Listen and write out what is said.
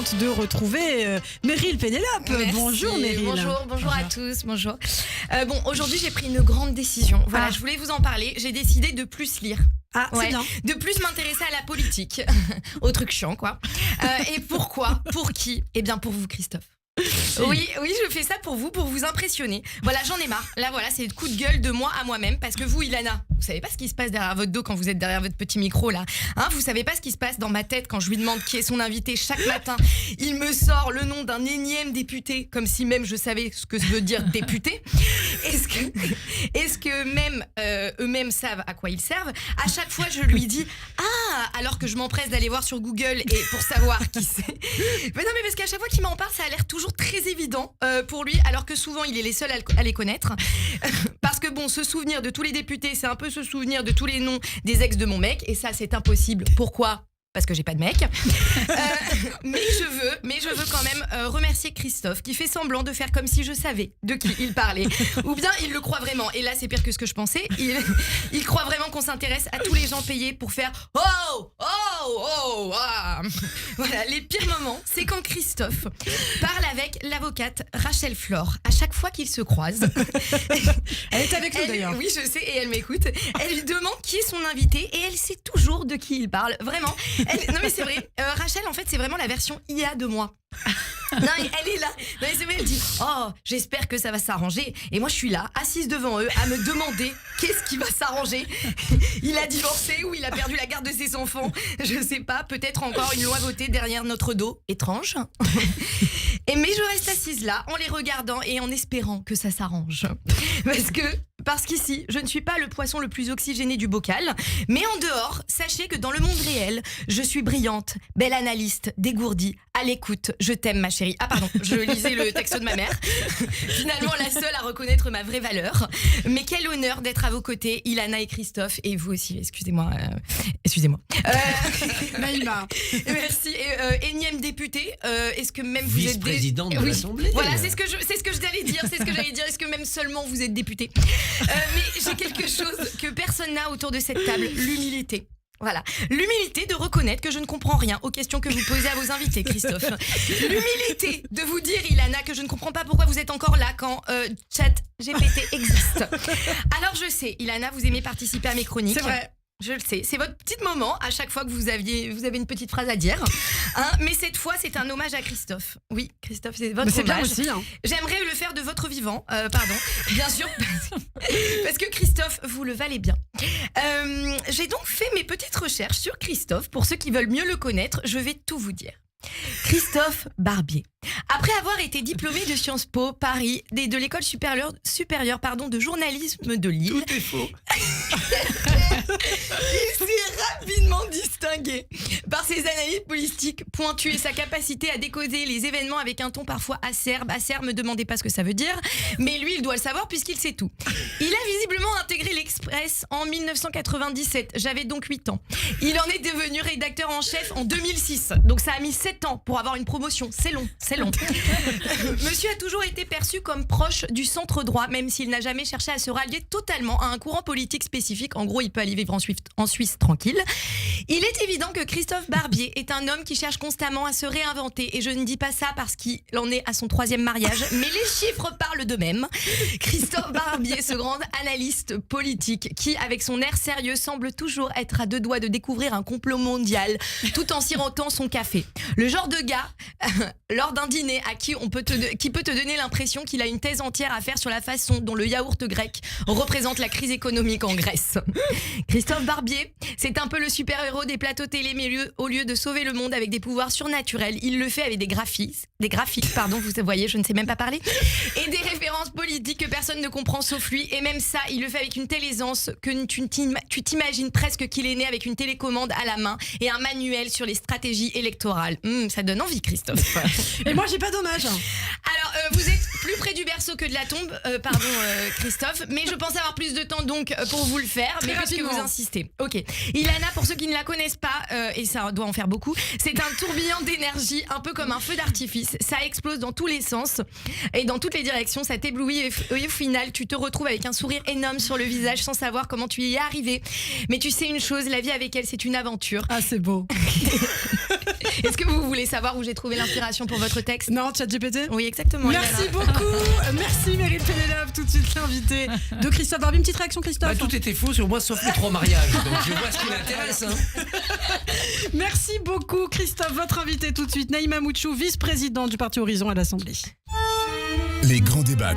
contente de retrouver Meryl Pénélope. Merci. Bonjour Meryl. Bonjour à tous, bonjour. Aujourd'hui j'ai pris une grande décision. Voilà, je voulais vous en parler. J'ai décidé de plus lire. Ah, c'est bien. De plus m'intéresser à la politique. Au truc chiant, quoi. Et pourquoi? Pour qui? Eh bien, pour vous, Christophe. Oui, je fais ça pour vous impressionner. Voilà, j'en ai marre. Là, voilà, c'est le coup de gueule de moi à moi-même. Parce que vous, Ilana, vous savez pas ce qui se passe derrière votre dos quand vous êtes derrière votre petit micro, là. Hein, vous savez pas ce qui se passe dans ma tête quand je lui demande qui est son invité chaque matin. Il me sort le nom d'un énième député, comme si même je savais ce que veut dire député. Est-ce que même eux-mêmes savent à quoi ils servent? À chaque fois, je lui dis alors que je m'empresse d'aller voir sur Google et pour savoir qui c'est. Mais non, mais parce qu'à chaque fois qu'il m'en parle, ça a l'air toujours très évident pour lui, alors que souvent il est les seuls à les connaître. Parce que bon, se souvenir de tous les députés, c'est un peu se souvenir de tous les noms des ex de mon mec, et ça c'est impossible. Pourquoi? Parce que j'ai pas de mec. Mais je veux quand même remercier Christophe qui fait semblant de faire comme si je savais de qui il parlait. Ou bien il le croit vraiment. Et là c'est pire que ce que je pensais. Il croit vraiment qu'on s'intéresse à tous les gens payés pour faire Voilà, les pires moments, c'est quand Christophe parle avec l'avocate Rachel Flore. À chaque fois qu'ils se croisent. Elle est avec nous d'ailleurs. Oui, je sais, et elle m'écoute. Elle lui demande qui est son invité et elle sait toujours de qui il parle. Vraiment. Non mais c'est vrai, Rachel en fait c'est vraiment la version IA de moi. Non, elle est là. Non, mais c'est vrai, elle dit j'espère que ça va s'arranger. Et moi je suis là, assise devant eux, à me demander qu'est-ce qui va s'arranger. Il a divorcé ou il a perdu la garde de ses enfants. Je sais pas, peut-être encore une loi votée derrière notre dos. Étrange. Mais je reste assise là, en les regardant et en espérant que ça s'arrange. Parce qu'ici, je ne suis pas le poisson le plus oxygéné du bocal. Mais en dehors, sachez que dans le monde réel, je suis brillante, belle analyste, dégourdie, à l'écoute. Je t'aime ma chérie. Ah pardon, je lisais le texto de ma mère. Finalement, la seule à reconnaître ma vraie valeur. Mais quel honneur d'être à vos côtés, Ilana et Christophe. Et vous aussi, excusez-moi. Naïma. Merci. Et énième député, est-ce que même vous êtes vice-présidente de l'Assemblée? Voilà, c'est ce que j'allais dire. Est-ce que même seulement vous êtes député? Mais j'ai quelque chose que personne n'a autour de cette table, l'humilité. Voilà, l'humilité de reconnaître que je ne comprends rien aux questions que vous posez à vos invités, Christophe. L'humilité de vous dire, Ilana, que je ne comprends pas pourquoi vous êtes encore là quand ChatGPT existe. Alors je sais, Ilana, vous aimez participer à mes chroniques. C'est vrai. Je le sais, c'est votre petit moment à chaque fois que vous avez une petite phrase à dire. Mais cette fois, c'est un hommage à Christophe. Oui, Christophe, c'est votre hommage. C'est bien aussi. J'aimerais le faire de votre vivant, bien sûr, parce que Christophe, vous le valez bien. J'ai donc fait mes petites recherches sur Christophe. Pour ceux qui veulent mieux le connaître, je vais tout vous dire. Christophe Barbier. Après avoir été diplômé de Sciences Po Paris, de l'école supérieure de journalisme de Lille. Tout est faux. Il s'est rapidement distingué par ses analyses politiques pointues et sa capacité à décoder les événements avec un ton parfois acerbe. Acerbe, me demandez pas ce que ça veut dire, mais lui, il doit le savoir puisqu'il sait tout. Il a visiblement intégré l'Express en 1997. J'avais donc 8 ans. Il en est devenu rédacteur en chef en 2006. Donc ça a mis 7 ans pour avoir une promotion. C'est long. Monsieur a toujours été perçu comme proche du centre droit, même s'il n'a jamais cherché à se rallier totalement à un courant politique spécifique. En gros, il peut aller vivre en Suisse tranquille. Il est évident que Christophe Barbier est un homme qui cherche constamment à se réinventer. Et je ne dis pas ça parce qu'il en est à son 3e mariage, mais les chiffres parlent d'eux-mêmes. Christophe Barbier, ce grand analyste politique qui, avec son air sérieux, semble toujours être à 2 doigts de découvrir un complot mondial tout en sirotant son café. Le genre de gars, lors d'un dîner à qui peut te donner l'impression qu'il a une thèse entière à faire sur la façon dont le yaourt grec représente la crise économique en Grèce. Christophe Barbier, c'est un peu le super-héros des plateaux télé, mais au lieu de sauver le monde avec des pouvoirs surnaturels, il le fait avec des graphiques, vous voyez, je ne sais même pas parler, et des références politiques que personne ne comprend sauf lui, et même ça, il le fait avec une telle aisance que tu t'imagines presque qu'il est né avec une télécommande à la main et un manuel sur les stratégies électorales. Ça donne envie, Christophe. Et moi, j'ai pas d'hommage. Alors, Vous êtes plus près du berceau que de la tombe, pardon Christophe, mais je pense avoir plus de temps donc pour vous le faire, mais puisque vous insistez. Ok. Ilana, pour ceux qui ne la connaissent pas, et ça doit en faire beaucoup, c'est un tourbillon d'énergie, un peu comme un feu d'artifice. Ça explose dans tous les sens et dans toutes les directions, ça t'éblouit et au final, tu te retrouves avec un sourire énorme sur le visage sans savoir comment tu y es arrivé. Mais tu sais une chose, la vie avec elle, c'est une aventure. Ah, c'est beau. Est-ce que vous voulez savoir où j'ai trouvé l'inspiration pour votre texte? Non, ChatGPT. Oui, exactement. Merci beaucoup. Merci Meryl Pénélope, tout de suite l'invité de Christophe Barbier. Une petite réaction, Christophe? Tout était faux sur moi sauf les 3 mariages. Donc je vois ce qui m'intéresse. Merci beaucoup Christophe, votre invité tout de suite. Naïma Mouchou, vice-présidente du parti Horizon à l'Assemblée. Les grands débats.